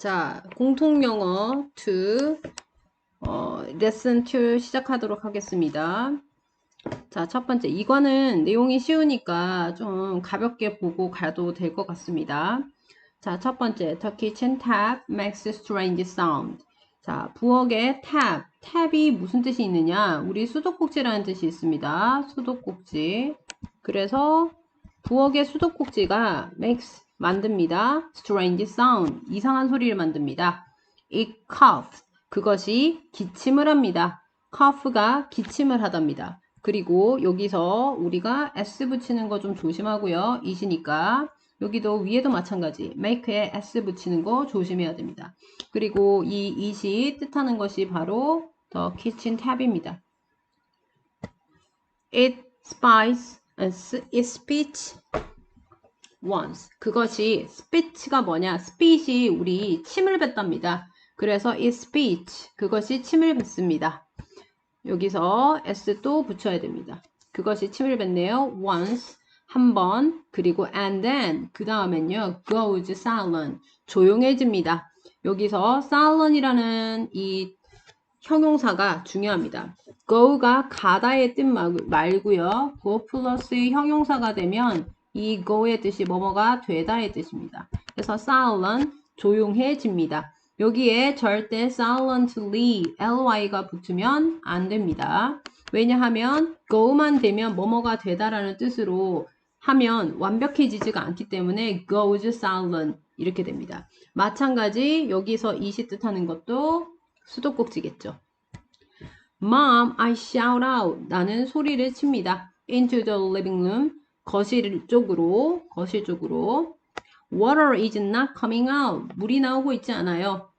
자, 공통영어 2, 레슨 2 시작하도록 하겠습니다. 자, 첫 번째. 이거는 내용이 쉬우니까 좀 가볍게 보고 가도 될 것 같습니다. 자, 첫 번째. The kitchen tap makes strange sound. 자, 부엌의 tab이 무슨 뜻이 있느냐? 우리 수도꼭지라는 뜻이 있습니다. 수도꼭지. 그래서 부엌의 수도꼭지가 만듭니다. strange sound. 이상한 소리를 만듭니다. It coughs. 그것이 기침을 합니다. cough가 기침을 하답니다. 그리고 여기서 우리가 s 붙이는 거 좀 조심하고요. it이니까 여기도 위에도 마찬가지 make에 s 붙이는 거 조심해야 됩니다. 그리고 이 it이 뜻하는 것이 바로 the kitchen tab입니다. It speaks once. 그것이 speech가 뭐냐? speech이 우리 침을 뱉답니다. 그래서 it speech. 그것이 침을 뱉습니다. 여기서 s 또 붙여야 됩니다. 그것이 침을 뱉네요. once. 한 번. 그리고 and then. 그 다음엔요. goes silent. 조용해집니다. 여기서 silent이라는 이 형용사가 중요합니다. go가 가다의 뜻 말고요. go 플러스 형용사가 되면 이 go의 뜻이 뭐뭐가 되다의 뜻입니다. 그래서 silent, 조용해집니다. 여기에 절대 silently, ly가 붙으면 안 됩니다. 왜냐하면 go만 되면 뭐뭐가 되다라는 뜻으로 하면 완벽해지지가 않기 때문에 goes silent 이렇게 됩니다. 마찬가지 여기서 it이 뜻하는 것도 수도꼭지겠죠. Mom, I shout out. 나는 소리를 칩니다. Into the living room. 거실 쪽으로. Water is not coming out. 물이 나오고 있지 않아요.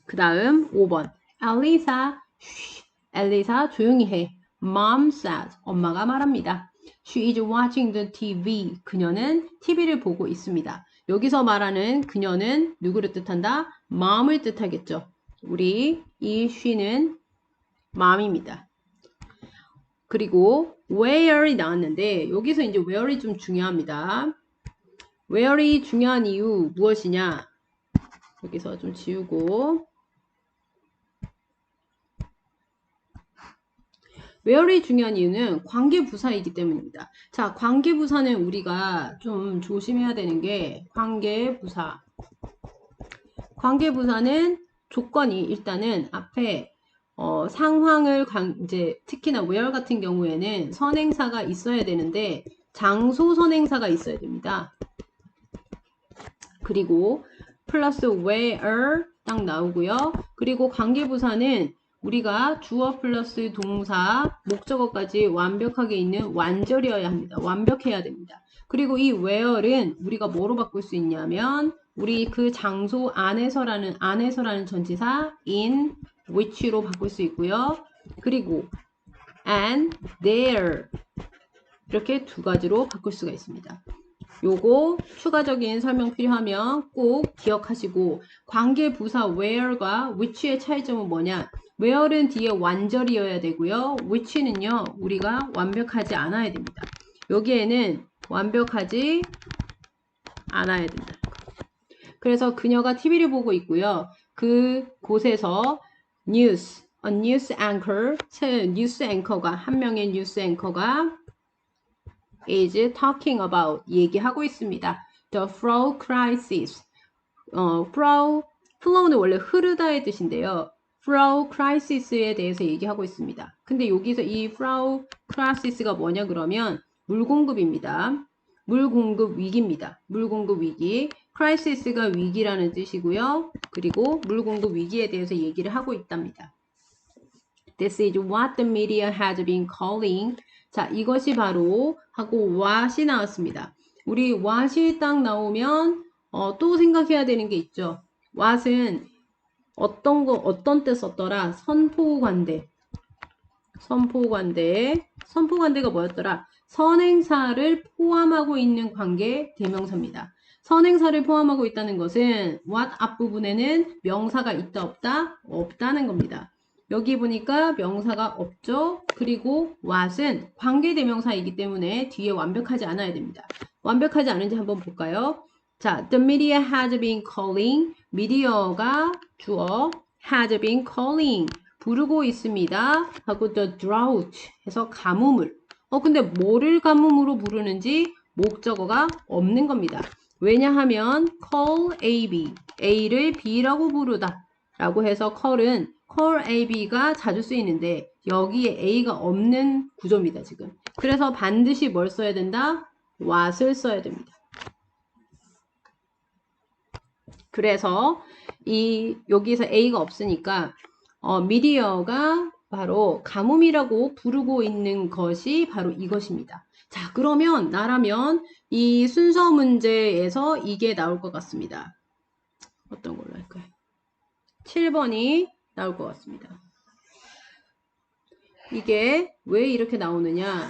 그 다음 5번. 엘리사 조용히 해. Mom says. 엄마가 말합니다. She is watching the TV. 그녀는 TV를 보고 있습니다. 여기서 말하는 그녀는 누구를 뜻한다? mom을 뜻하겠죠. 우리 이 she는 mom입니다. 그리고 where이 나왔는데 여기서 이제 where이 좀 중요합니다. where이 중요한 이유 무엇이냐? 여기서 좀 지우고 where이 중요한 이유는 관계부사이기 때문입니다. 자, 관계부사는 우리가 좀 조심해야 되는 게 관계부사는 조건이 일단은 앞에 상황을 이제 특히나 where 같은 경우에는 선행사가 있어야 되는데 장소 선행사가 있어야 됩니다. 그리고 플러스 where 딱 나오고요. 그리고 관계부사는 우리가 주어 플러스 동사 목적어까지 완벽하게 있는 완절이어야 합니다. 완벽해야 됩니다. 그리고 이 where는 우리가 뭐로 바꿀 수 있냐면 우리 그 장소 안에서라는 전치사 in which로 바꿀 수 있고요. 그리고 and there 이렇게 두 가지로 바꿀 수가 있습니다. 요거 추가적인 설명 필요하면 꼭 기억하시고 관계부사 where과 which의 차이점은 뭐냐? where는 뒤에 완절이어야 되고요. which는요. 우리가 완벽하지 않아야 됩니다. 여기에는 완벽하지 않아야 된다. 그래서 그녀가 TV를 보고 있고요. 그 곳에서 뉴스 앵커가 한 명의 뉴스 앵커가 is talking about 얘기하고 있습니다. The flow crisis. flow는 원래 흐르다의 뜻인데요. flow crisis에 대해서 얘기하고 있습니다. 근데 여기서 이 flow crisis가 뭐냐 그러면 물 공급입니다. 물 공급 위기입니다. 물 공급 위기. crisis가 위기라는 뜻이고요. 그리고 물 공급 위기에 대해서 얘기를 하고 있답니다. This is what the media has been calling. 자, 이것이 바로 하고 what이 나왔습니다. 우리 what이 딱 나오면 또 생각해야 되는 게 있죠. what은 어떤 때 썼더라? 선포관대가 뭐였더라? 선행사를 포함하고 있는 관계 대명사입니다. 선행사를 포함하고 있다는 것은 what 앞부분에는 명사가 있다 없다? 없다는 겁니다. 여기 보니까 명사가 없죠. 그리고 what은 관계대명사이기 때문에 뒤에 완벽하지 않아야 됩니다. 완벽하지 않은지 한번 볼까요? 자, the media has been calling. 미디어가 주어 had been calling 부르고 있습니다. 하고 the drought 해서 가뭄을. 근데 뭐를 가뭄으로 부르는지 목적어가 없는 겁니다. 왜냐하면 call A, B, A를 B라고 부르다 라고 해서 call은 call A, B가 자주 쓰이는데 여기에 A가 없는 구조입니다. 지금. 그래서 반드시 뭘 써야 된다? what을 써야 됩니다. 그래서 여기서 A가 없으니까 미디어가 바로 가뭄이라고 부르고 있는 것이 바로 이것입니다. 자, 그러면 나라면 이 순서 문제에서 이게 나올 것 같습니다. 어떤 걸로 할까요? 7번이 나올 것 같습니다. 이게 왜 이렇게 나오느냐?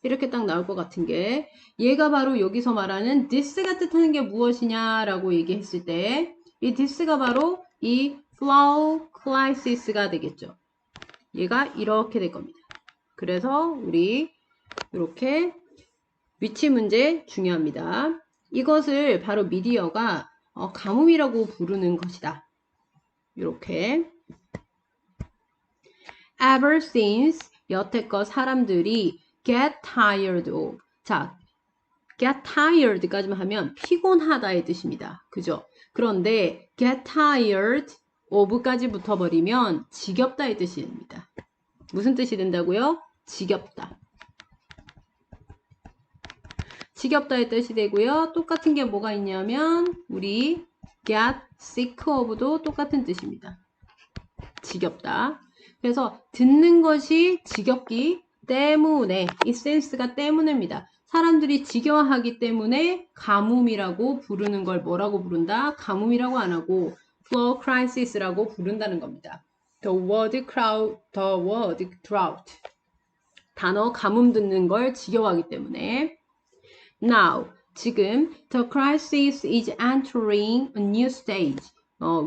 이렇게 딱 나올 것 같은 게 얘가 바로 여기서 말하는 this가 뜻하는 게 무엇이냐라고 얘기했을 때 이 this가 바로 이 flow crisis가 되겠죠. 얘가 이렇게 될 겁니다. 그래서 우리 이렇게 위치 문제 중요합니다. 이것을 바로 미디어가 가뭄이라고 부르는 것이다. 이렇게 ever since 여태껏 사람들이 get tired of. 자, get tired까지만 하면 피곤하다의 뜻입니다. 그죠? 그런데 get tired of까지 붙어버리면 지겹다의 뜻이 됩니다. 무슨 뜻이 된다고요? 지겹다. 지겹다의 뜻이 되고요. 똑같은 게 뭐가 있냐면 우리 get sick of도 똑같은 뜻입니다. 지겹다. 그래서 듣는 것이 지겹기 때문에 이 센스가 때문입니다. 사람들이 지겨워하기 때문에 가뭄이라고 부르는 걸 뭐라고 부른다? 가뭄이라고 안 하고 flow crisis라고 부른다는 겁니다. The word drought. 단어 가뭄 듣는 걸 지겨워하기 때문에. Now, 지금 the crisis is entering a new stage.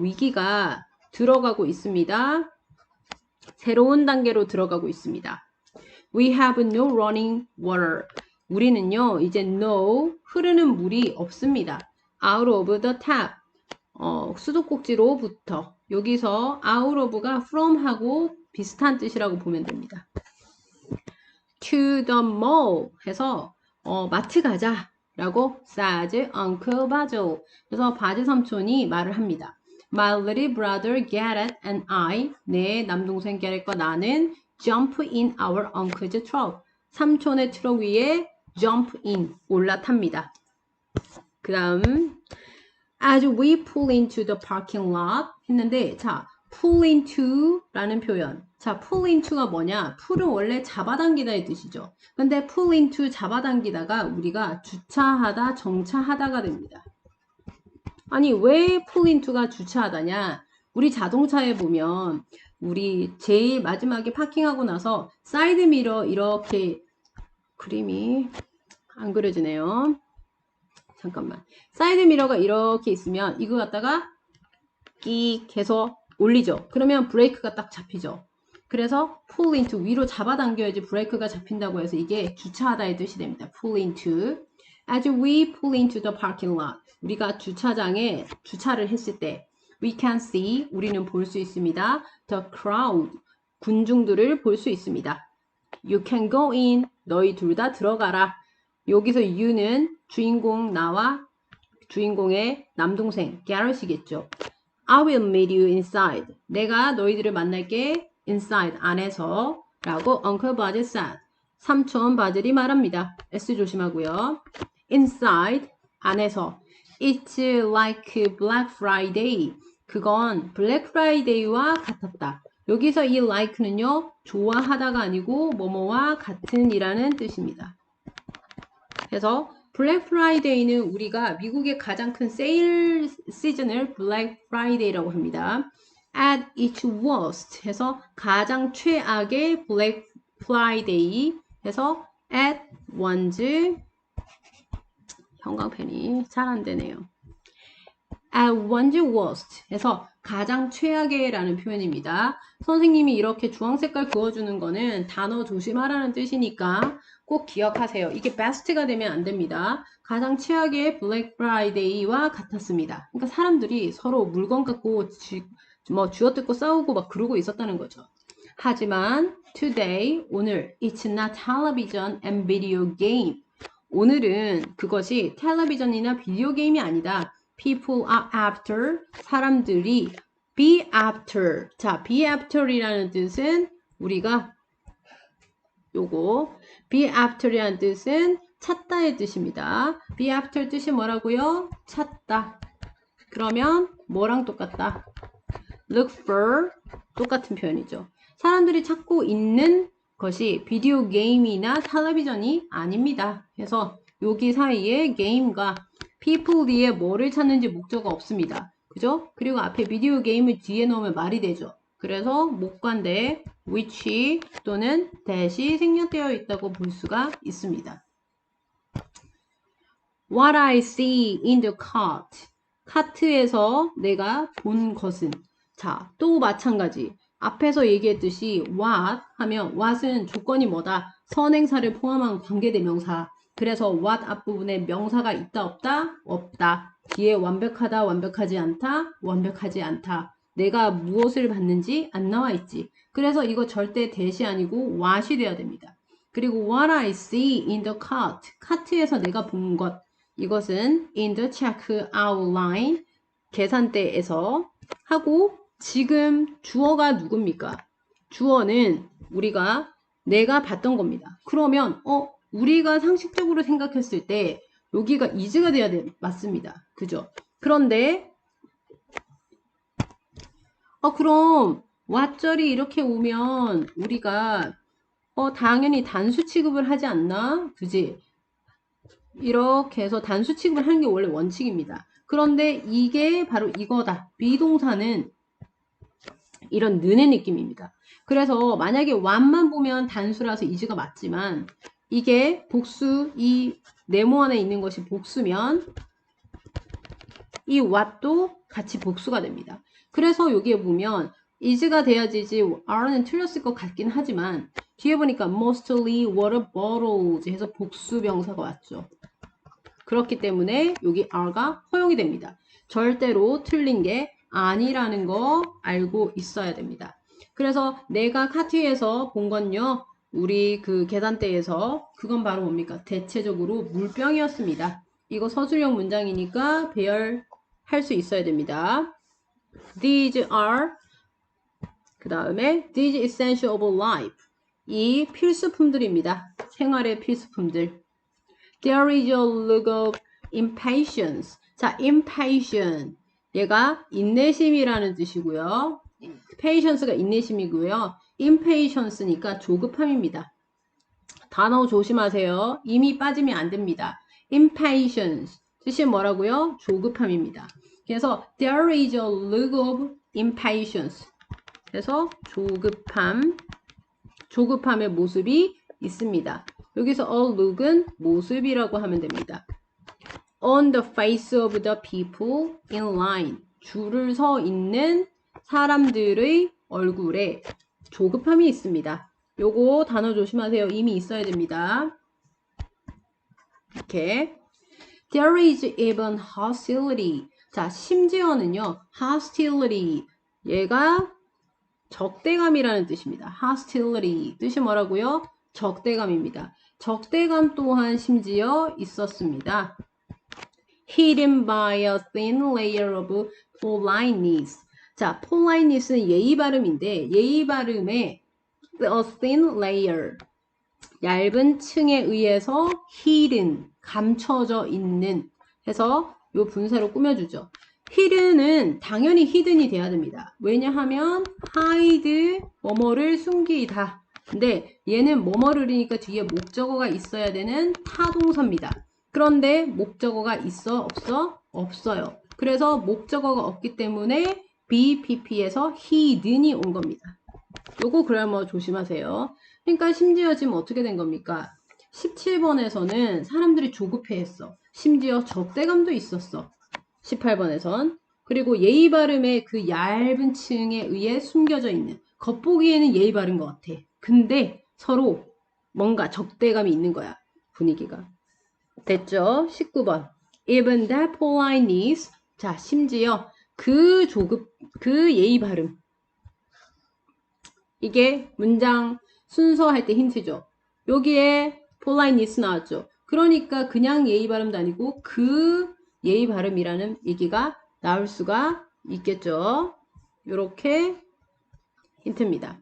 위기가 들어가고 있습니다. 새로운 단계로 들어가고 있습니다. We have no running water. 우리는요, 이제 no, 흐르는 물이 없습니다. Out of the tap. 수도꼭지로부터. 여기서 out of가 from하고 비슷한 뜻이라고 보면 됩니다. To the mall 해서 마트 가자 라고 says Uncle Basil. 그래서 바질 삼촌이 말을 합니다. My little brother Garrett and I, 내 남동생 게렛과 나는 jump in our uncle's truck. 삼촌의 트럭 위에 jump in, 올라탑니다. 그 다음 as we pull into the parking lot 했는데 자, pull into 라는 표현. 자, pull into가 뭐냐? pull은 원래 잡아당기다의 뜻이죠. 근데 pull into 잡아당기다가 우리가 주차하다, 정차하다가 됩니다. 아니 왜 pull into가 주차하다냐? 우리 자동차에 보면 우리 제일 마지막에 파킹하고 나서 사이드 미러 이렇게 그림이 안 그려지네요. 잠깐만. 사이드 미러가 이렇게 있으면 이거 갖다가 끼익 해서 올리죠. 그러면 브레이크가 딱 잡히죠. 그래서 pull into 위로 잡아당겨야지 브레이크가 잡힌다고 해서 이게 주차하다의 뜻이 됩니다. pull into. As we pull into the parking lot. 우리가 주차장에 주차를 했을 때 we can see 우리는 볼 수 있습니다. The crowd 군중들을 볼 수 있습니다. You can go in 너희 둘 다 들어가라. 여기서 you는 주인공 나와 주인공의 남동생 Garrett이겠죠. I will meet you inside. 내가 너희들을 만날게 inside 안에서 라고 Uncle Basil said. 삼촌 바질이 말합니다. S 조심하고요. inside 안에서 It's like Black Friday. 그건 Black Friday와 같았다. 여기서 이 like는요. 좋아하다가 아니고 뭐뭐와 같은이라는 뜻입니다. 그래서 블랙 프라이데이는 우리가 미국의 가장 큰 세일 시즌을 블랙 프라이데이라고 합니다. At its worst 해서 가장 최악의 블랙 프라이데이 해서 at one's 형광펜이 잘 안 되네요. at one's worst 해서 가장 최악의 라는 표현입니다. 선생님이 이렇게 주황 색깔 그어주는 거는 단어 조심하라는 뜻이니까 꼭 기억하세요. 이게 best가 되면 안 됩니다. 가장 최악의 블랙 프라이데이와 같았습니다. 그러니까 사람들이 서로 물건 갖고 쥐어뜯고 싸우고 막 그러고 있었다는 거죠. 하지만 today, 오늘 it's not television and video game. 오늘은 그것이 텔레비전이나 비디오 게임이 아니다. People are after, 사람들이 be after. 자, be after이라는 뜻은 우리가 요거 be after이라는 뜻은 찾다의 뜻입니다. be after 뜻이 뭐라고요? 찾다. 그러면 뭐랑 똑같다? look for 똑같은 표현이죠. 사람들이 찾고 있는 것이 비디오 게임이나 텔레비전이 아닙니다. 그래서 여기 사이에 게임과 people 뒤에 뭐를 찾는지 목적어 없습니다. 그죠? 그리고 앞에 비디오 게임을 뒤에 넣으면 말이 되죠. 그래서 목관대 which 또는 that이 생략되어 있다고 볼 수가 있습니다. What I see in the cart. 카트에서 내가 본 것은. 자, 또 마찬가지. 앞에서 얘기했듯이 what 하면 what은 조건이 뭐다? 선행사를 포함한 관계대명사. 그래서 what 앞부분에 명사가 있다 없다? 없다. 뒤에 완벽하다 완벽하지 않다? 완벽하지 않다. 내가 무엇을 봤는지 안 나와 있지. 그래서 이거 절대 that이 아니고 what이 돼야 됩니다. 그리고 what I see in the cart. 카트에서 내가 본 것. 이것은 in the checkout line. 계산대에서 하고 지금 주어가 누굽니까? 주어는 내가 봤던 겁니다. 그러면 우리가 상식적으로 생각했을 때 여기가 is가 돼야 맞습니다. 그죠? 그런데 그럼 what절이 이렇게 오면 우리가 당연히 단수 취급을 하지 않나? 그지? 이렇게 해서 단수 취급을 하는 게 원래 원칙입니다. 그런데 이게 바로 이거다. 비동사는 이런 는의 느낌입니다. 그래서 만약에 what만 보면 단수라서 is가 맞지만 이게 복수, 이 네모 안에 있는 것이 복수면 이 what도 같이 복수가 됩니다. 그래서 여기에 보면 is가 돼야지지 are는 틀렸을 것 같긴 하지만 뒤에 보니까 mostly water bottles 해서 복수 명사가 왔죠. 그렇기 때문에 여기 are가 허용이 됩니다. 절대로 틀린 게 아니라는 거 알고 있어야 됩니다. 그래서 내가 카트에서 본 건요. 우리 그 계산대에서 그건 바로 뭡니까? 대체적으로 물병이었습니다. 이거 서술형 문장이니까 배열할 수 있어야 됩니다. These are 그 다음에 these essential of life 이 필수품들입니다. 생활의 필수품들. There is a look of impatience. 자, impatient 얘가 인내심이라는 뜻이고요. patience가 인내심이고요. impatience니까 조급함입니다. 단어 조심하세요. 이미 빠지면 안 됩니다. impatience 뜻이 뭐라고요? 조급함입니다. 그래서 there is a look of impatience. 그래서 조급함의 모습이 있습니다. 여기서 a look은 모습이라고 하면 됩니다. On the face of the people in line. 줄을 서 있는 사람들의 얼굴에 조급함이 있습니다. 요거 단어 조심하세요. 이미 있어야 됩니다. 이렇게. There is even hostility. 자, 심지어는요. hostility. 얘가 적대감이라는 뜻입니다. hostility. 뜻이 뭐라고요? 적대감입니다. 적대감 또한 심지어 있었습니다. Hidden by a thin layer of politeness. 자, politeness는 예의 발음인데 예의 발음에 a thin layer 얇은 층에 의해서 hidden 감춰져 있는 해서 요 분사로 꾸며주죠. hidden은 당연히 hidden이 돼야 됩니다. 왜냐하면 hide 뭐뭐를 숨기다. 근데 얘는 뭐뭐를이니까 뒤에 목적어가 있어야 되는 타동사입니다. 그런데 목적어가 있어? 없어? 없어요. 그래서 목적어가 없기 때문에 BPP에서 hidden이 온 겁니다. 요거 그래머 조심하세요. 그러니까 심지어 지금 어떻게 된 겁니까? 17번에서는 사람들이 조급해했어. 심지어 적대감도 있었어. 18번에선 그리고 예의 발음의 그 얇은 층에 의해 숨겨져 있는, 겉보기에는 예의 바른 것 같아. 근데 서로 뭔가 적대감이 있는 거야. 분위기가. 됐죠? 19번. Even that politeness. 자, 심지어 그 예의 발음. 이게 문장 순서할 때 힌트죠. 여기에 politeness 나왔죠. 그러니까 그냥 예의 발음도 아니고 그 예의 발음이라는 얘기가 나올 수가 있겠죠. 요렇게 힌트입니다.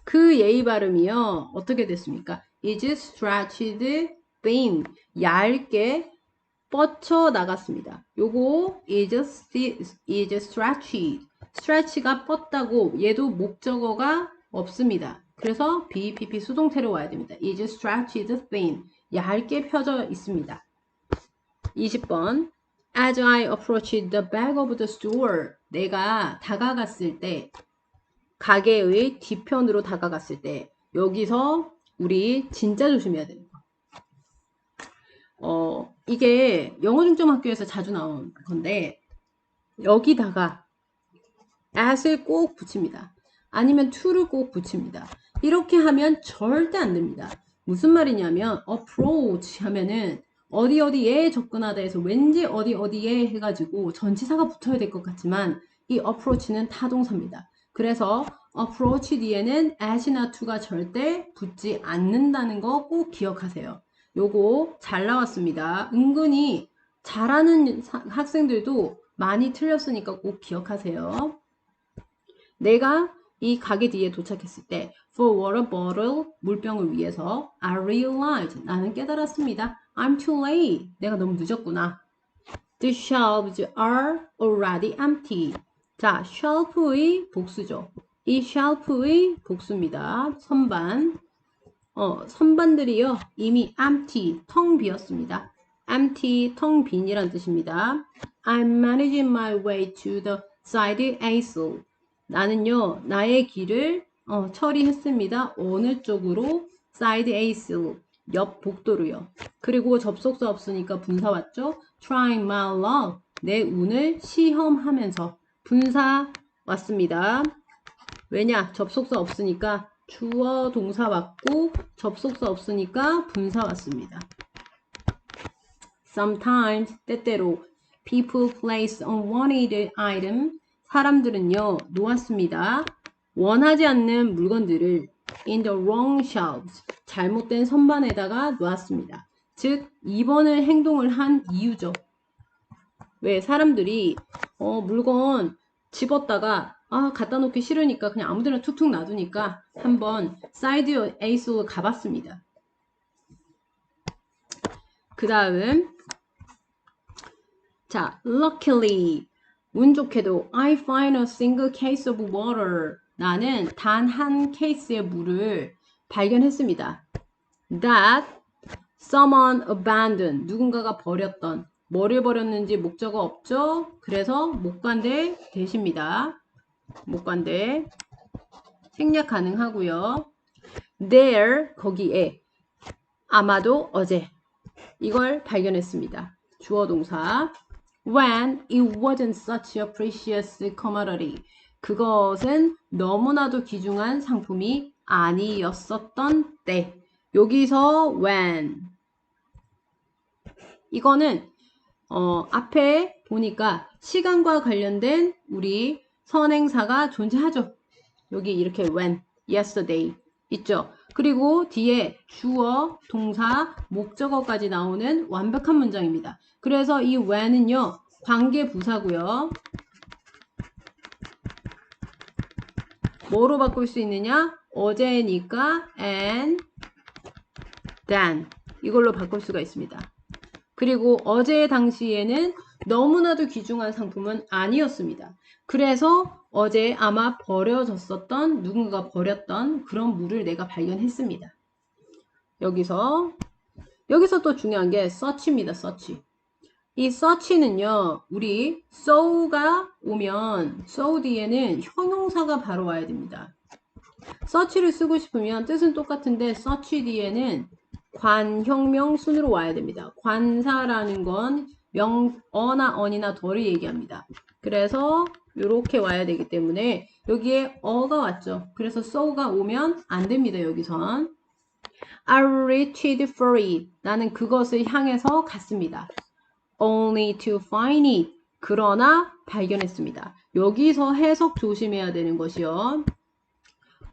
그 예의 발음이요. 어떻게 됐습니까? is stretched thin. 얇게 뻗쳐 나갔습니다. 요거 is stretched. stretch가 뻗다고 얘도 목적어가 없습니다. 그래서 BPP 수동태로 와야 됩니다. is stretched thin. 얇게 펴져 있습니다. 20번. As I approached the back of the store. 내가 다가갔을 때, 가게의 뒤편으로 다가갔을 때, 여기서 우리 진짜 조심해야 돼요. 이게 영어 중점 학교에서 자주 나온 건데, 여기다가 at을 꼭 붙입니다. 아니면 to를 꼭 붙입니다. 이렇게 하면 절대 안 됩니다. 무슨 말이냐면 approach 하면은 어디 어디에 접근하다 해서 왠지 어디 어디에 해가지고 전치사가 붙어야 될 것 같지만 이 approach는 타동사입니다. 그래서 approach 뒤에는 at이나 to가 절대 붙지 않는다는 거 꼭 기억하세요. 요거 잘 나왔습니다. 은근히 잘하는 학생들도 많이 틀렸으니까 꼭 기억하세요. 내가 이 가게 뒤에 도착했을 때 for water bottle, 물병을 위해서 I realized, 나는 깨달았습니다. I'm too late, 내가 너무 늦었구나. The shelves are already empty. 자, shelf의 복수죠. 이 shelf의 복수입니다. 선반. 선반들이요, 이미 empty, 텅 비었습니다. empty, 텅 빈이란 뜻입니다. I'm managing my way to the side aisle. 나는요, 나의 길을 처리했습니다. 어느 쪽으로? side aisle, 옆 복도로요. 그리고 접속사 없으니까 분사 왔죠? trying my luck, 내 운을 시험하면서. 분사 왔습니다. 왜냐? 접속사 없으니까 주어 동사 왔고 접속사 없으니까 분사 왔습니다. Sometimes, 때때로 people place unwanted item, 사람들은요, 놓았습니다. 원하지 않는 물건들을 in the wrong shelves, 잘못된 선반에다가 놓았습니다. 즉, 2번을 행동을 한 이유죠. 왜? 사람들이 물건 집었다가 갖다 놓기 싫으니까 그냥 아무데나 툭툭 놔두니까 한번 사이드 에이스로 가봤습니다. 그 다음, 자, luckily, 운 좋게도 I find a single case of water. 나는 단 한 케이스의 물을 발견했습니다. That someone abandoned. 누군가가 버렸던. 뭐를 버렸는지 목적어 없죠? 그래서 목관대 대십니다. 목관대. 생략 가능하고요. There, 거기에. 아마도 어제. 이걸 발견했습니다. 주어 동사. When it wasn't such a precious commodity. 그것은 너무나도 귀중한 상품이 아니었었던 때. 여기서 when. 이거는 앞에 보니까 시간과 관련된 우리 선행사가 존재하죠. 여기 이렇게 when, yesterday 있죠. 그리고 뒤에 주어, 동사, 목적어까지 나오는 완벽한 문장입니다. 그래서 이 when은요, 관계 부사고요. 뭐로 바꿀 수 있느냐? 어제니까 and then 이걸로 바꿀 수가 있습니다. 그리고 어제 당시에는 너무나도 귀중한 상품은 아니었습니다. 그래서 어제 아마 버려졌었던, 누군가가 버렸던 그런 물을 내가 발견했습니다. 여기서 또 중요한 게 search입니다. search. 이 search는요, 우리 so가 오면 so 뒤에는 형용사가 바로 와야 됩니다. search를 쓰고 싶으면 뜻은 똑같은데 search 뒤에는 관형명 순으로 와야 됩니다. 관사라는 건 어나 언이나 더를 얘기합니다. 그래서 이렇게 와야 되기 때문에 여기에 어가 왔죠. 그래서 so가 오면 안 됩니다. 여기선. I reached for it. 나는 그것을 향해서 갔습니다. Only to find it. 그러나 발견했습니다. 여기서 해석 조심해야 되는 것이요.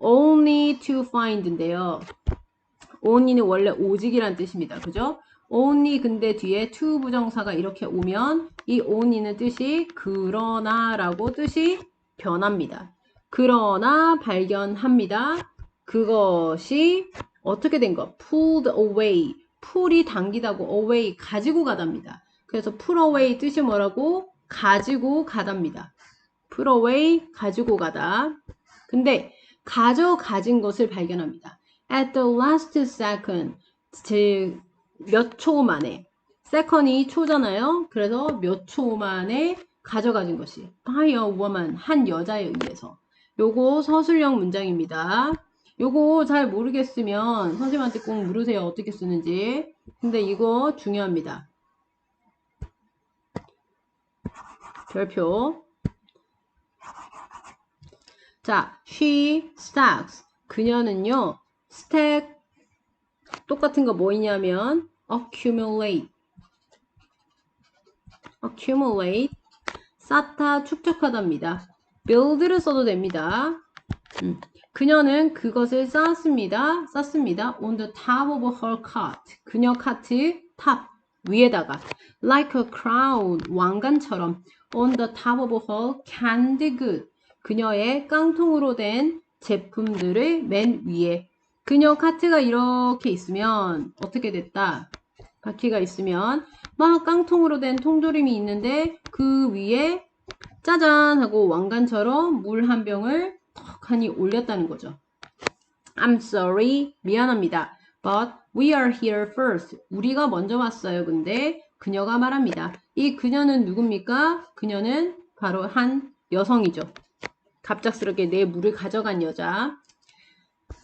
Only to find인데요. only는 원래 오직이란 뜻입니다. 그죠? only 근데 뒤에 to 부정사가 이렇게 오면 이 only는 뜻이 그러나 라고 뜻이 변합니다. 그러나 발견합니다. 그것이 어떻게 된 거? pulled away. pull이 당기다고 away 가지고 가답니다. 그래서 pull away 뜻이 뭐라고? 가지고 가답니다. pull away 가지고 가다. 근데 가진 것을 발견합니다. At the last second, 즉 몇 초 만에. second이 초잖아요. 그래서 몇 초 만에 가져가진 것이 by a woman, 한 여자에 의해서. 요거 서술형 문장입니다. 요거 잘 모르겠으면 선생님한테 꼭 물으세요. 어떻게 쓰는지. 근데 이거 중요합니다. 별표. 자, she stacks. 그녀는요, stack 똑같은 거 뭐이냐면 accumulate 쌓다 축적하답니다. build를 써도 됩니다. 그녀는 그것을 쌓습니다. on the top of her cart. 그녀 카트 탑 위에다가 like a crown 왕관처럼 on the top of her canned good. 그녀의 깡통으로 된 제품들을 맨 위에. 그녀 카트가 이렇게 있으면 어떻게 됐다? 바퀴가 있으면 막 깡통으로 된 통조림이 있는데 그 위에 짜잔 하고 왕관처럼 물 한 병을 턱하니 올렸다는 거죠. I'm sorry. 미안합니다. But we are here first. 우리가 먼저 왔어요. 근데 그녀가 말합니다. 이 그녀는 누굽니까? 그녀는 바로 한 여성이죠. 갑작스럽게 내 물을 가져간 여자.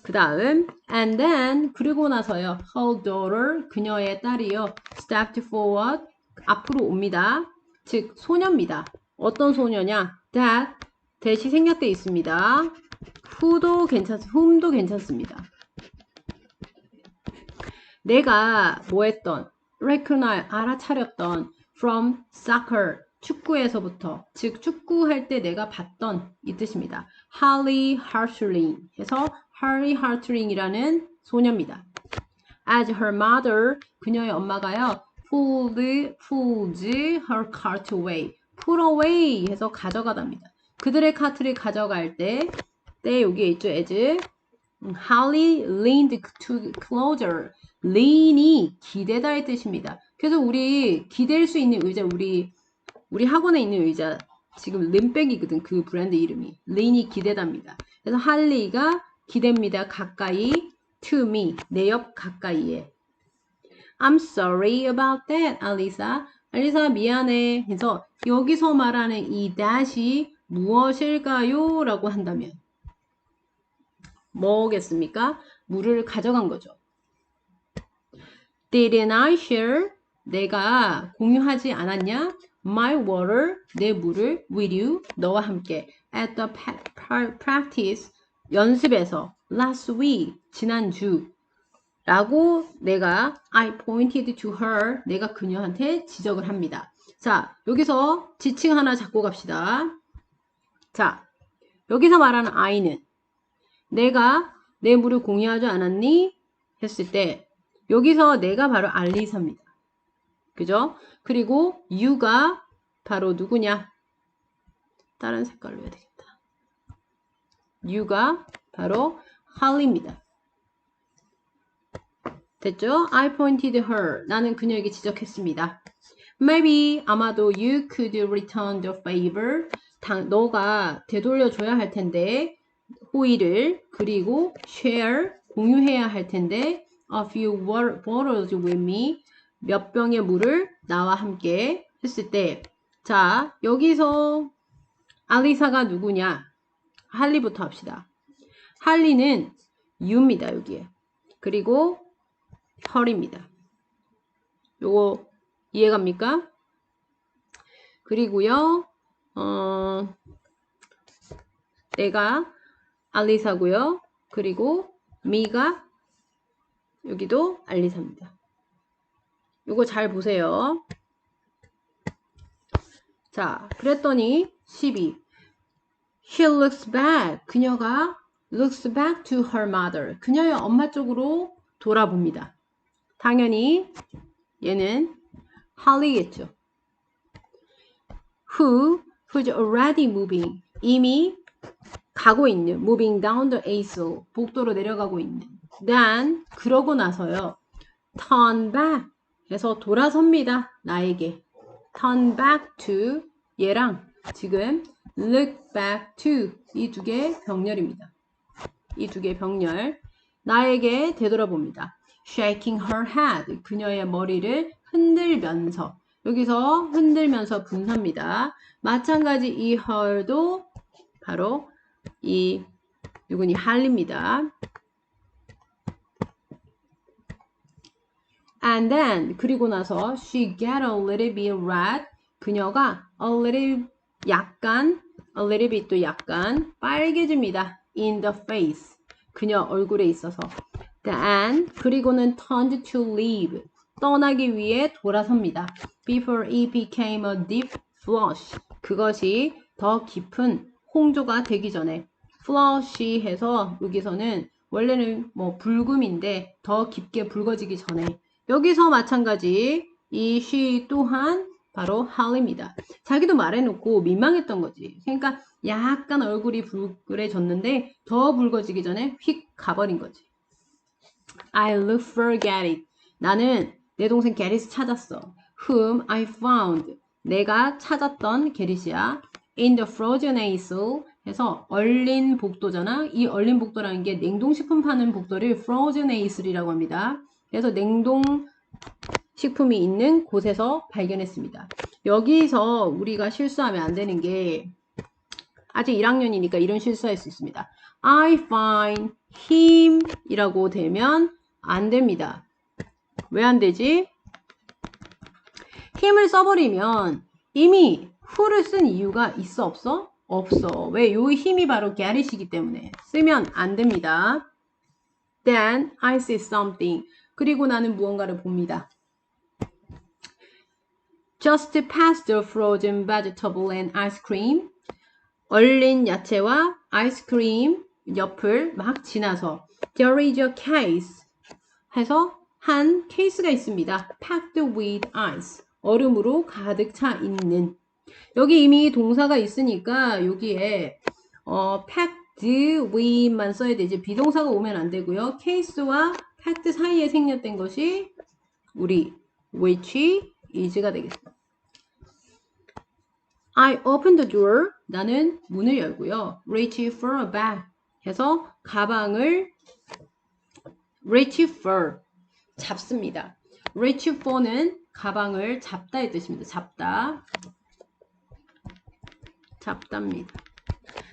그 다음 and then 그리고 나서요. Her daughter 그녀의 딸이요. stepped forward 앞으로 옵니다. 즉 소녀입니다. 어떤 소녀냐? that 대시 생략되어 있습니다. whom도 괜찮습니다. 내가 뭐 했던 recognize 알아차렸던 from soccer 축구에서부터 즉 축구할 때 내가 봤던 이 뜻입니다. Holly Hartling 해서 Holly Hartling이라는 소녀입니다. As her mother 그녀의 엄마가요 pulls her cart away pull away 해서 가져가답니다. 그들의 카트를 가져갈 때 여기에 있죠 as Holly leaned closer lean이 기대다의 뜻입니다. 그래서 우리 기댈 수 있는 의자 우리 학원에 있는 의자 지금 림백이거든. 그 브랜드 이름이 lean이 기대답니다. 그래서 할리가 기댑니다. 가까이 to me 내 옆 가까이에. I'm sorry about that, 알리사. 알리사 미안해. 그래서 여기서 말하는 이 that이 무엇일까요? 라고 한다면 뭐겠습니까? 물을 가져간 거죠. Didn't I share? 내가 공유하지 않았냐? My water, 내 물을 with you, 너와 함께 at the practice, 연습에서 last week, 지난주 라고 내가 I pointed to her, 내가 그녀한테 지적을 합니다. 자, 여기서 지칭 하나 잡고 갑시다. 자, 여기서 말하는 I는 내가 내 물을 공유하지 않았니? 했을 때 여기서 내가 바로 알리사입니다. 그죠? 그리고 you가 바로 누구냐? 다른 색깔로 해야 되겠다. you가 바로 할리입니다. 됐죠? I pointed her. 나는 그녀에게 지적했습니다. Maybe 아마도 you could return the favor. 너가 되돌려줘야 할 텐데 호의를 그리고 share 공유해야 할 텐데 a few bottles with me 몇 병의 물을 나와 함께 했을 때 자 여기서 알리사가 누구냐 할리부터 합시다. 할리는 you입니다. 여기에 그리고 her입니다. 요거 이해갑니까? 그리고요 내가 알리사고요. 그리고 me가 여기도 알리사입니다. 이거 잘 보세요. 자, 그랬더니 12. She looks back. 그녀가 looks back to her mother. 그녀의 엄마 쪽으로 돌아봅니다. 당연히 얘는 Holly겠죠. Who's already moving. 이미 가고 있는 moving down the aisle. 복도로 내려가고 있는. Then 그러고 나서요. turn back 해서 돌아섭니다. 나에게. turn back to 얘랑 지금 look back to 이 두 개의 병렬입니다. 이 두 개의 병렬. 나에게 되돌아봅니다. shaking her head. 그녀의 머리를 흔들면서. 여기서 흔들면서 분사입니다. 마찬가지 이 her도 바로 이 누구니 할리입니다. And then 그리고 나서 she get a little bit red. 그녀가 a little 약간 a little bit 또 약간 빨개집니다. in the face. 그녀 얼굴에 있어서. Then 그리고는 turned to leave. 떠나기 위해 돌아섭니다. Before it became a deep flush. 그것이 더 깊은 홍조가 되기 전에 flush 해서 여기서는 원래는 뭐 붉음인데 더 깊게 붉어지기 전에 여기서 마찬가지 이 she 또한 바로 할리입니다. 자기도 말해놓고 민망했던 거지. 그러니까 약간 얼굴이 붉그레졌는데 더 붉어지기 전에 휙 가버린 거지. I look for Garrett. 나는 내 동생 게릿을 찾았어. Whom I found. 내가 찾았던 게릿이야. In the frozen aisle. 해서 얼린 복도잖아. 이 얼린 복도라는 게 냉동식품 파는 복도를 frozen aisle이라고 합니다. 그래서 냉동식품이 있는 곳에서 발견했습니다. 여기서 우리가 실수하면 안 되는 게 아직 1학년이니까 이런 실수할 수 있습니다. I find him 이라고 되면 안 됩니다. 왜 안 되지? 힘을 써버리면 이미 who를 쓴 이유가 있어 없어? 없어. 왜? 요 힘이 바로 게릿이기 때문에 쓰면 안 됩니다. Then I see something. 그리고 나는 무언가를 봅니다. Just past the frozen vegetable and ice cream. 얼린 야채와 아이스크림 옆을 막 지나서 There is a case. 해서 한 케이스가 있습니다. Packed with ice. 얼음으로 가득 차 있는. 여기 이미 동사가 있으니까 여기에 packed with만 써야 되지. 비동사가 오면 안 되고요. case와 packed 사이에 생략된 것이 우리 which is가 되겠습니다. I opened the door. 나는 문을 열고요. reach for a bag. 해서 가방을 reach for 잡습니다. reach for는 가방을 잡다의 뜻입니다. 잡다. 잡답니다.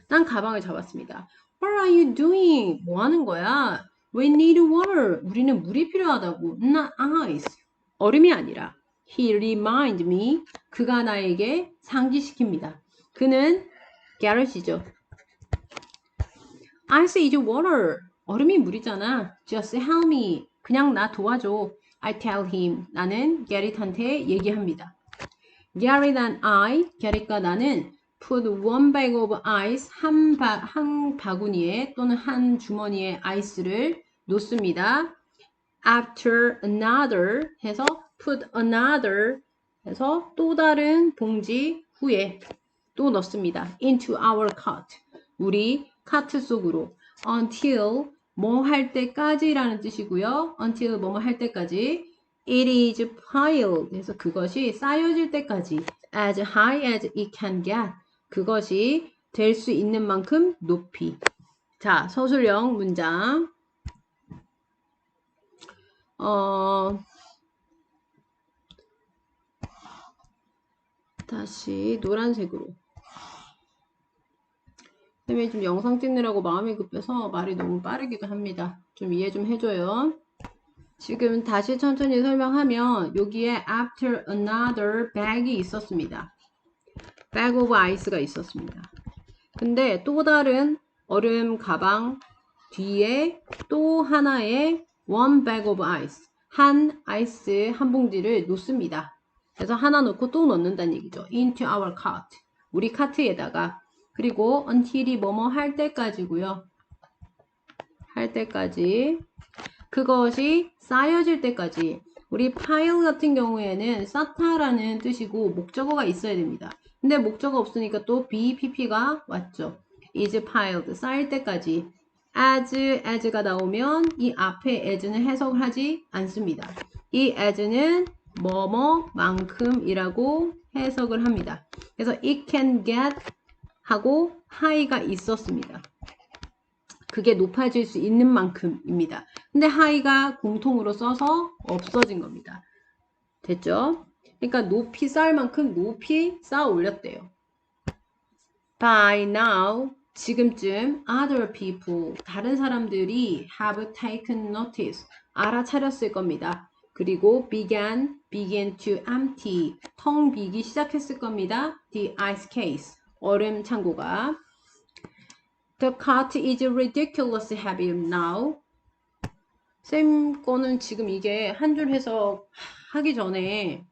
난 가방을 잡았습니다. What are you doing? 뭐 하는 거야? We need water. 우리는 물이 필요하다고. Not ice. 얼음이 아니라. He reminds me. 그가 나에게 상기시킵니다. 그는 Garrett이죠. Ice is water. 얼음이 물이잖아. Just help me. 그냥 나 도와줘. I tell him. 나는 Garrett한테 얘기합니다. Garrett and I, Garrett과 나는 put one bag of ice, 한 바구니에 또는 한 주머니에 아이스를 놓습니다. After another 해서 put another 해서 또 다른 봉지 후에 또 넣습니다. Into our cart. 우리 카트 속으로. Until 뭐 할 때까지라는 뜻이고요. Until 뭐뭐 할 때까지. It is piled. 그래서 그것이 쌓여질 때까지. As high as it can get. 그것이 될 수 있는 만큼 높이. 자, 서술형 문장. 다시 노란색으로. 선생님이 좀 영상 찍느라고 마음이 급해서 말이 너무 빠르기도 합니다. 좀 이해 좀 해줘요. 지금 다시 천천히 설명하면 여기에 after another bag이 있었습니다. bag of ice가 있었습니다. 근데 또 다른 얼음 가방 뒤에 또 하나의 one bag of ice, 한 아이스 한 봉지를 놓습니다. 그래서 하나 놓고 또 넣는다는 얘기죠. into our cart, 우리 카트에다가. 그리고 until이 뭐뭐 할 때까지고요. 할 때까지, 그것이 쌓여질 때까지. 우리 pile 같은 경우에는 쌓다라는 뜻이고 목적어가 있어야 됩니다. 근데 목적어 없으니까 또 BPP가 왔죠. is piled, 쌓일 때까지. as가 나오면 이 앞에 as는 해석을 하지 않습니다. 이 as는 뭐뭐만큼이라고 해석을 합니다. 그래서 it can get 하고 high가 있었습니다. 그게 높아질 수 있는 만큼입니다. 근데 high가 공통으로 써서 없어진 겁니다. 됐죠? 그러니까 높이 쌓을 만큼 높이 쌓아 올렸대요. By now, 지금쯤 other people, 다른 사람들이 have taken notice, 알아차렸을 겁니다. 그리고 begin to empty, 텅 비기 시작했을 겁니다. The ice case, 얼음 창고가. The cart is ridiculously heavy now. 쌤 거는 지금 이게 한 줄 해석 하기 전에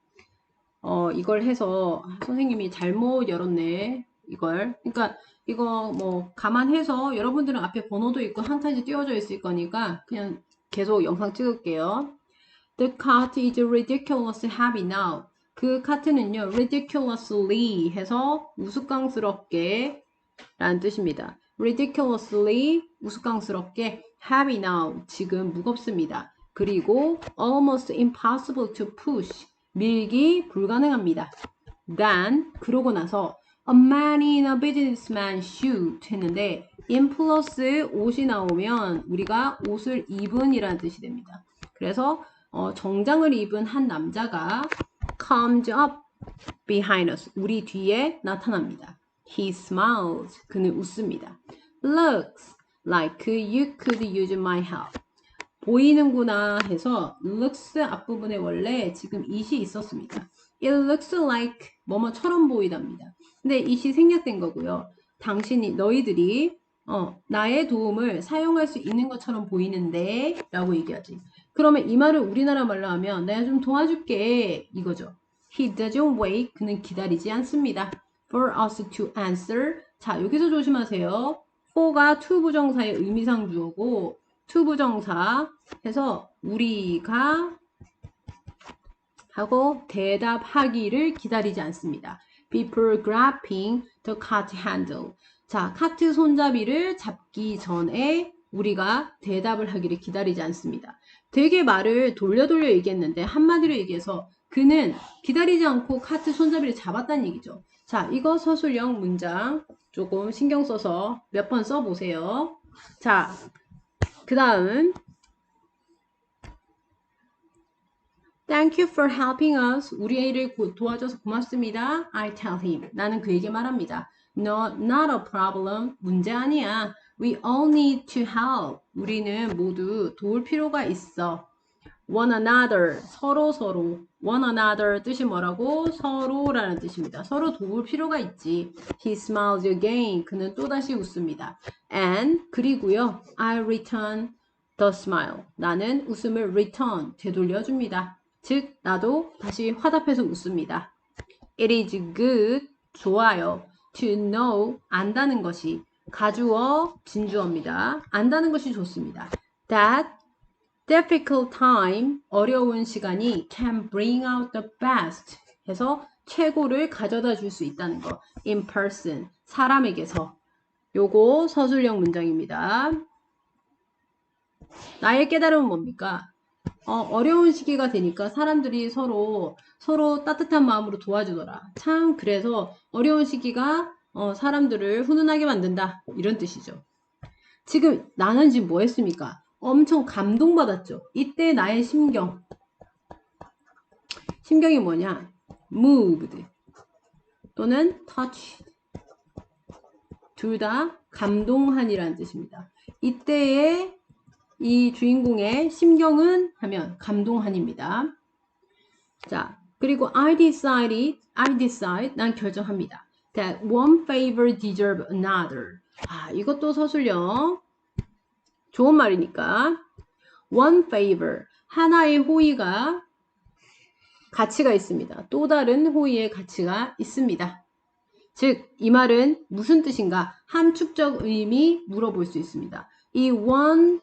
이걸 해서 선생님이 잘못 열었네. 이걸. 그러니까 이거 뭐 감안해서 여러분들은 앞에 번호도 있고 한 칸씩 띄워져 있을 거니까 그냥 계속 영상 찍을게요. The cart is ridiculously heavy now. 그 카트는요, ridiculously 해서 우스꽝스럽게 라는 뜻입니다. ridiculously 우스꽝스럽게 heavy now 지금 무겁습니다. 그리고 almost impossible to push 밀기 불가능합니다. Then 그러고 나서 a man in a businessman suit 했는데 in 플러스 옷이 나오면 우리가 옷을 입은 이라는 뜻이 됩니다. 그래서 정장을 입은 한 남자가 comes up behind us 우리 뒤에 나타납니다. He smiles 그는 웃습니다. Looks like you could use my help 보이는구나 해서 looks 앞부분에 원래 지금 it이 있었습니다. It looks like 뭐뭐처럼 보이답니다. 근데 it이 생략된 거고요. 당신이 너희들이 나의 도움을 사용할 수 있는 것처럼 보이는데 라고 얘기하지. 그러면 이 말을 우리나라 말로 하면 내가 좀 도와줄게 이거죠. He doesn't wait 그는 기다리지 않습니다. For us to answer 자 여기서 조심하세요. for가 to 부정사의 의미상 주어고 to 부정사 해서 우리가 하고 대답하기를 기다리지 않습니다. Before grabbing the cart handle. 자, 카트 손잡이를 잡기 전에 우리가 대답을 하기를 기다리지 않습니다. 되게 말을 돌려 얘기했는데 한마디로 얘기해서 그는 기다리지 않고 카트 손잡이를 잡았다는 얘기죠. 자, 이거 서술형 문장 조금 신경 써서 몇 번 써보세요. 자, 그 다음 Thank you for helping us. 우리 애를 도와줘서 고맙습니다. I tell him. 나는 그에게 말합니다. No, not a problem. 문제 아니야. We all need to help. 우리는 모두 도울 필요가 있어. One another. 서로. One another 뜻이 뭐라고? 서로라는 뜻입니다. 서로 도울 필요가 있지. He smiles again. 그는 또다시 웃습니다. And 그리고요. I return the smile. 나는 웃음을 return. 되돌려줍니다. 즉 나도 다시 화답해서 웃습니다. It is good, 좋아요. To know, 안다는 것이 가주어, 진주어입니다. 안다는 것이 좋습니다. That difficult time, 어려운 시간이 can bring out the best 해서 최고를 가져다 줄 수 있다는 거. In person, 사람에게서. 요거 서술형 문장입니다. 나의 깨달음은 뭡니까? 어려운 시기가 되니까 사람들이 서로 따뜻한 마음으로 도와주더라. 참 그래서 어려운 시기가 사람들을 훈훈하게 만든다. 이런 뜻이죠. 지금 나는 지금 뭐 했습니까? 엄청 감동받았죠. 이때 나의 심경이 뭐냐? moved 또는 touched 둘 다 감동한이라는 뜻입니다. 이때의 이 주인공의 심경은 하면 감동한입니다. 자, 그리고 I decide, 난 결정합니다. that one favor deserve another. 아, 이것도 서술형. 좋은 말이니까. one favor. 하나의 호의가 가치가 있습니다. 또 다른 호의의 가치가 있습니다. 즉, 이 말은 무슨 뜻인가? 함축적 의미 물어볼 수 있습니다. 이 one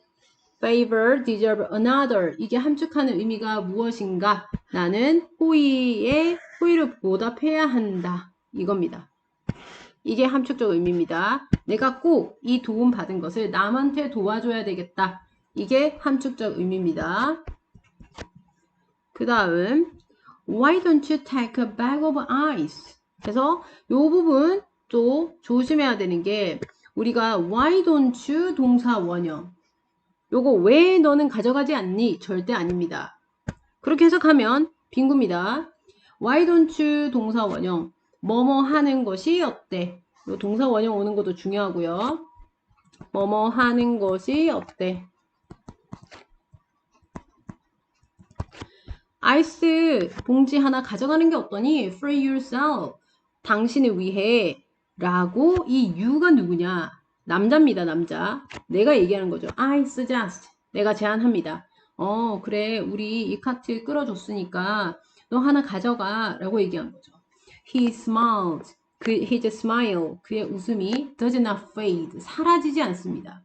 favor deserve another. 이게 함축하는 의미가 무엇인가? 나는 호의를 보답해야 한다. 이겁니다. 이게 함축적 의미입니다. 내가 꼭 이 도움 받은 것을 남한테 도와줘야 되겠다. 이게 함축적 의미입니다. 그 다음 Why don't you take a bag of ice? 그래서 이 부분 또 조심해야 되는 게 우리가 Why don't you 동사 원형 요거 왜 너는 가져가지 않니? 절대 아닙니다. 그렇게 해석하면 빙구입니다. Why don't you 동사 원형 뭐뭐 하는 것이 어때? 요 동사 원형 오는 것도 중요하고요. 뭐뭐 하는 것이 어때? 아이스 봉지 하나 가져가는 게 어떠니? For yourself. 당신을 위해 라고 이 you가 누구냐? 남자입니다, 남자. 내가 얘기하는 거죠. I suggest. 내가 제안합니다. 그래. 우리 이 카트 끌어줬으니까 너 하나 가져가 라고 얘기한 거죠. He smiled. his smile. 그의 웃음이 does not fade. 사라지지 않습니다.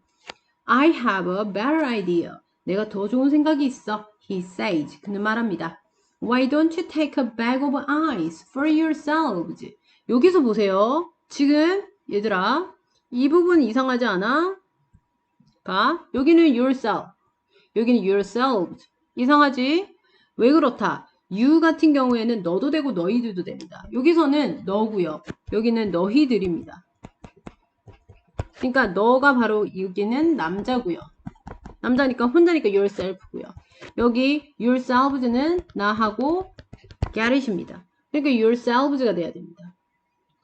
I have a better idea. 내가 더 좋은 생각이 있어. He says. 그는 말합니다. Why don't you take a bag of ice for yourselves? 여기서 보세요. 지금 얘들아 이 부분 이상하지 않아? 봐. 여기는 yourself. 여기는 yourselves. 이상하지? 왜 그렇다? you 같은 경우에는 너도 되고 너희들도 됩니다. 여기서는 너고요. 여기는 너희들입니다. 그러니까 너가 바로 여기는 남자고요. 남자니까 혼자니까 yourself고요. 여기 yourselves는 나하고 Garrett입니다. 그러니까 yourselves가 돼야 됩니다.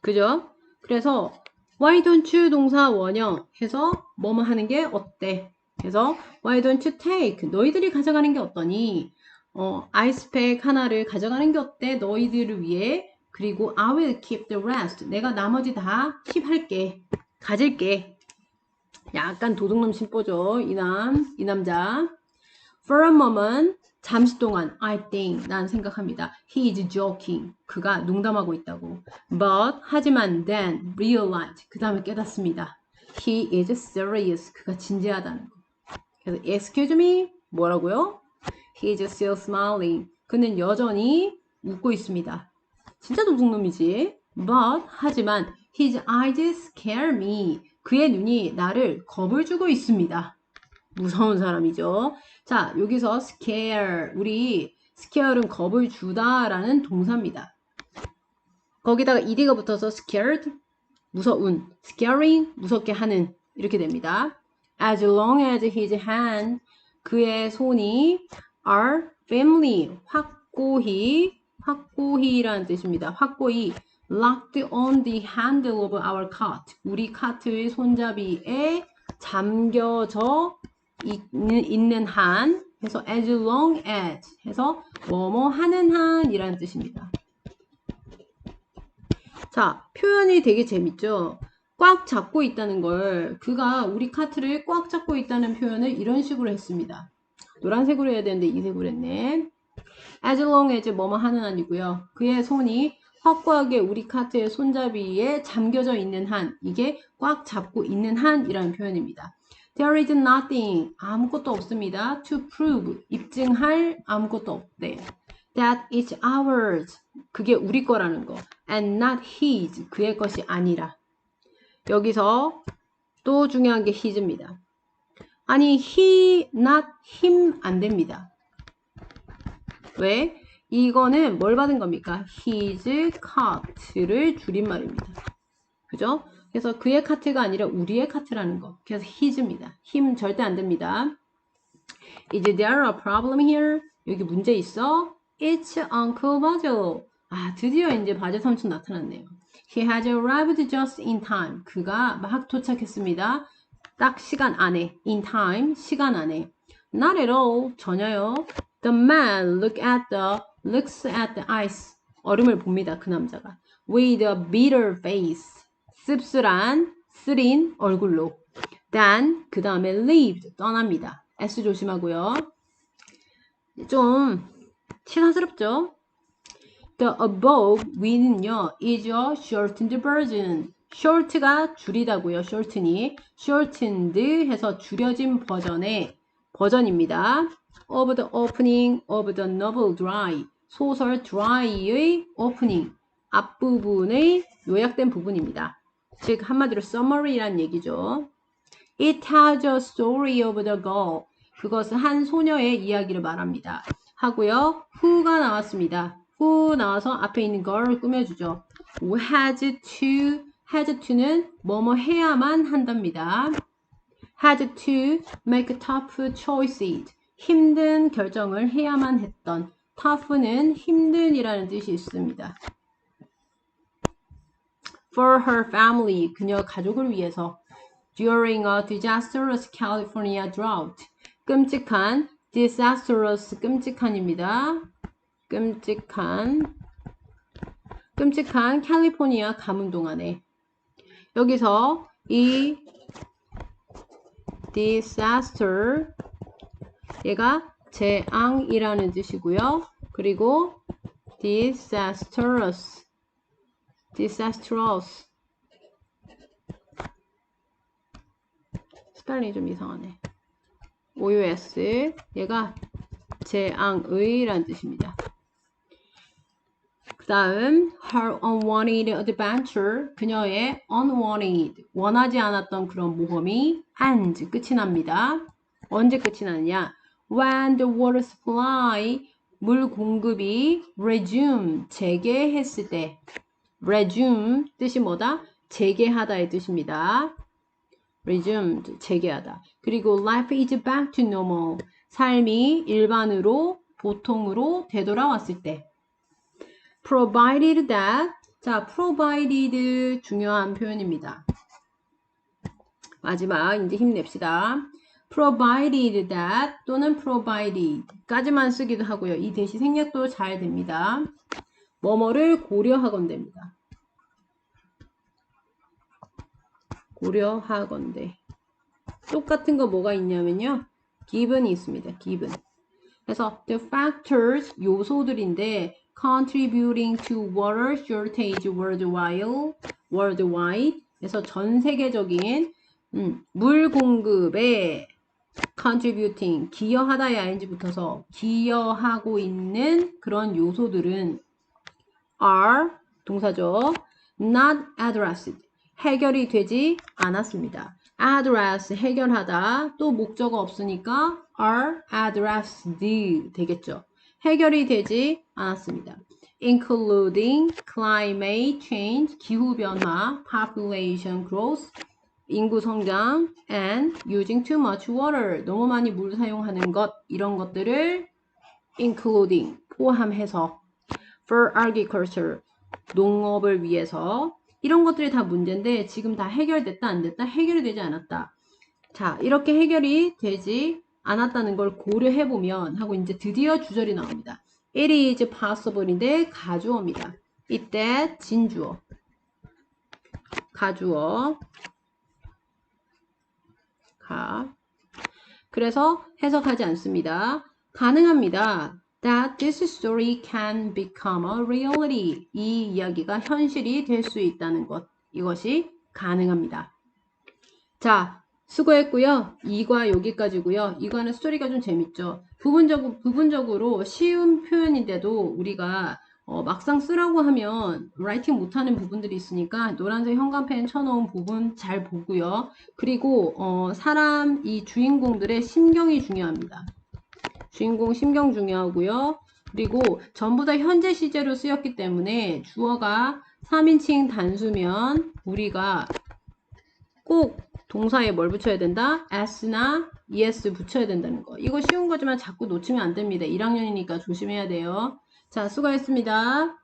그죠? 그래서 why don't you 동사 원형 해서 뭐뭐 하는 게 어때? 그래서 why don't you take? 너희들이 가져가는 게 어떠니? 아이스팩 하나를 가져가는 게 어때? 너희들을 위해. 그리고 I will keep the rest. 내가 나머지 다 킵할게. 가질게. 약간 도둑놈 심보죠. 이 남자. For a moment, 잠시 동안, I think, 난 생각합니다. He is joking. 그가 농담하고 있다고. But, 하지만, then, realized. 그 다음에 깨닫습니다. He is serious. 그가 진지하다는 거. 그래서, excuse me? 뭐라고요? He is still smiling. 그는 여전히 웃고 있습니다. 진짜 도둑놈이지. But, 하지만, his eyes scare me. 그의 눈이 나를 겁을 주고 있습니다. 무서운 사람이죠. 자, 여기서 scare, 우리 scare은 겁을 주다라는 동사입니다. 거기다가 ed가 붙어서 scared, 무서운, scaring, 무섭게 하는 이렇게 됩니다. As long as his hand, 그의 손이 are firmly, 확고히라는 뜻입니다. 확고히 locked on the handle of our cart. 우리 카트의 손잡이에 잠겨져 있는 한 해서 as long as 해서 뭐뭐 하는 한이라는 뜻입니다. 자, 표현이 되게 재밌죠? 꽉 잡고 있다는 걸 그가 우리 카트를 꽉 잡고 있다는 표현을 이런 식으로 했습니다. 노란색으로 해야 되는데 이색으로 했네. as long as 뭐뭐 하는 한이고요. 그의 손이 확고하게 우리 카트의 손잡이에 잠겨져 있는 한, 이게 꽉 잡고 있는 한이라는 표현입니다. There is nothing, 아무것도 없습니다. To prove, 입증할 아무것도 없대요. That is ours, 그게 우리 거라는 거. And not his, 그의 것이 아니라. 여기서 또 중요한 게 his입니다. 아니, he, not him 안 됩니다. 왜? 이거는 뭘 받은 겁니까? His cart를 줄임말입니다. 그죠? 그래서 그의 카트가 아니라 우리의 카트라는 거. 그래서 his입니다. him 절대 안 됩니다. Is there a problem here? 여기 문제 있어? It's Uncle Basil. 아, 드디어 이제 바질 삼촌 나타났네요. He has arrived just in time. 그가 막 도착했습니다. 딱 시간 안에. In time, 시간 안에. Not at all. 전혀요. The man looks at the ice. 얼음을 봅니다. 그 남자가. with a bitter face. 씁쓸한, 쓰린 얼굴로. then, 그 다음에 leaved, 떠납니다. S 조심하고요. 좀 시간스럽죠? The above, 위는요, is a shortened version. short가 줄이다고요, shorten이. shortened 해서 줄여진 버전입니다. of the opening of the novel Dry. 소설 Dry의 opening. 앞부분의 요약된 부분입니다. 즉, 한마디로 summary란 얘기죠. It has a story of the girl. 그것은 한 소녀의 이야기를 말합니다. 하고요. who가 나왔습니다. who 나와서 앞에 있는 gir을 꾸며주죠. has to는 뭐뭐 해야만 한답니다. had to make tough choices. 힘든 결정을 해야만 했던. tough는 힘든이라는 뜻이 있습니다. For her family, 그녀 가족을 위해서. During a disastrous California drought. 끔찍한, disastrous, 끔찍한입니다. 끔찍한 캘리포니아 가뭄 동안에. 여기서 이 disaster, 얘가 재앙이라는 뜻이고요. 그리고 disastrous. 스펠링이 좀 이상하네. OUS, 얘가 재앙의 라는 뜻입니다. 그 다음 her unwanted adventure, 그녀의 unwanted, 원하지 않았던 그런 모험이 end, 끝이 납니다. 언제 끝이 나느냐? When the water supply, 물 공급이 resume, 재개했을 때. resume 뜻이 뭐다? 재개하다의 뜻입니다. resume, 재개하다. 그리고 life is back to normal, 삶이 일반으로, 보통으로 되돌아왔을 때. provided that, 자, provided 중요한 표현입니다. 마지막 이제 힘냅시다. provided that 또는 provided 까지만 쓰기도 하고요. 이 대시 생략도 잘 됩니다. 뭐뭐를 고려하건대입니다. 고려하건대. 똑같은 거 뭐가 있냐면요. given이 있습니다. given. 그래서 the factors, 요소들인데 contributing to water shortage worldwide. 그래서 전 세계적인 물 공급에 contributing, 기여하다의 ing 붙어서 기여하고 있는 그런 요소들은 are, 동사죠. not addressed, 해결이 되지 않았습니다. address, 해결하다. 또 목적어 없으니까 are addressed 되겠죠. 해결이 되지 않았습니다. including climate change, 기후변화, population growth, 인구 성장, and using too much water, 너무 많이 물 사용하는 것, 이런 것들을 including, 포함해서 for agriculture, 농업을 위해서, 이런 것들이 다 문제인데 지금 다 해결됐다 안 됐다? 해결이 되지 않았다. 자, 이렇게 해결이 되지 않았다는 걸 고려해보면 하고 이제 드디어 주절이 나옵니다. It is possible인데 가주어입니다. 이때 진주어, 가주어, 그래서 해석하지 않습니다. 가능합니다. That this story can become a reality. 이 이야기가 현실이 될 수 있다는 것. 이것이 가능합니다. 자, 수고했고요. 2과 여기까지고요. 이거는 스토리가 좀 재밌죠. 부분적으로 쉬운 표현인데도 우리가 막상 쓰라고 하면 라이팅 못하는 부분들이 있으니까 노란색 형광펜 쳐놓은 부분 잘 보고요. 그리고 사람, 이 주인공들의 심경이 중요합니다. 주인공 심경 중요하고요. 그리고 전부 다 현재 시제로 쓰였기 때문에 주어가 3인칭 단수면 우리가 꼭 동사에 뭘 붙여야 된다? s나 es 붙여야 된다는 거. 이거 쉬운 거지만 자꾸 놓치면 안 됩니다. 1학년이니까 조심해야 돼요. 자, 수고했습니다.